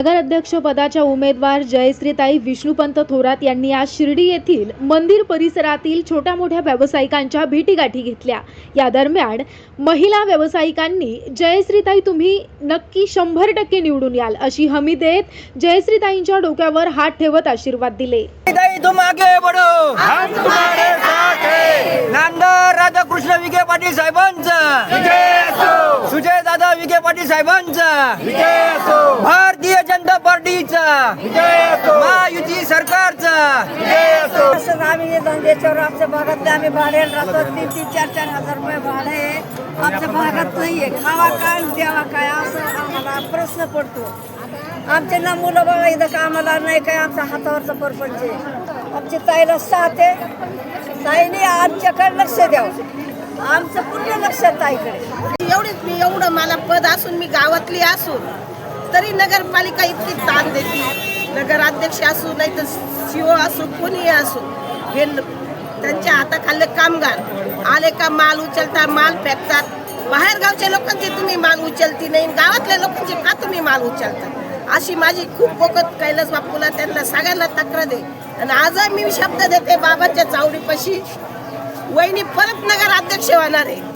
नगराध्यक्ष पदाच्या उमेदवार जयश्रीताई विष्णुपंत थोरात यांनी आज शिर्डी येथील मंदिर परिसरातील छोट्या मोठ्या व्यावसायिकांच्या भेटीगाठी घेतल्या। या दरम्यान महिला व्यावसायिकांनी जयश्रीताई तुम्ही नक्की 100% निवडून याल अशी हमी देत जयश्रीताईंच्या डोक्यावर हात ठेवत आशीर्वाद दिले। तुम आगे बढ़ो, हम तुम्हारे साथ हैं। नामदार राधाकृष्ण विखे पाटील साहेबांचा, सुजय दादा विखे पाटील साहेबांचा, भारतीय जनता पार्टीचा, महायुती सरकारचा। आम्ही धंद्याच्यावर आमच्या भागातले आम्ही भाड्याला राहतो, 3-4 हजार रुपये भाडे आहे। आमच्या भागात नाहीये, खावा काय द्यावा काय असं आम्हाला प्रश्न पडतो। आमचे ना मुलं बाळा इथं कामाला नाही काय, आमच्या हातावरचा परपंच आहे। आमची ताईला साथ आहे, ताईने आमच्याकडे लक्ष द्यावं, आमचं पूर्ण लक्ष ताईकडे। एवढीच मी एवढं मला पद असून मी गावातली असून तरी नगरपालिका इतकी ताण देते। नगराध्यक्ष असू नाही तर सीओ असू कोणी असू, हे त्यांच्या हाताखाली कामगार आले का माल उचलतात, माल फेकतात। बाहेर गावच्या लोकांचे तुम्ही माल उचलती नाही, गावातल्या लोकांचे का तुम्ही माल उचलता? अशी माझी खूप पोकत कैलास बापूला त्यांना सगळ्यांना तक्रार दे। आणि आज मी शब्द देते बाबाच्या चावडीपाशी वहिनी परत नगराध्यक्ष होणार आहे।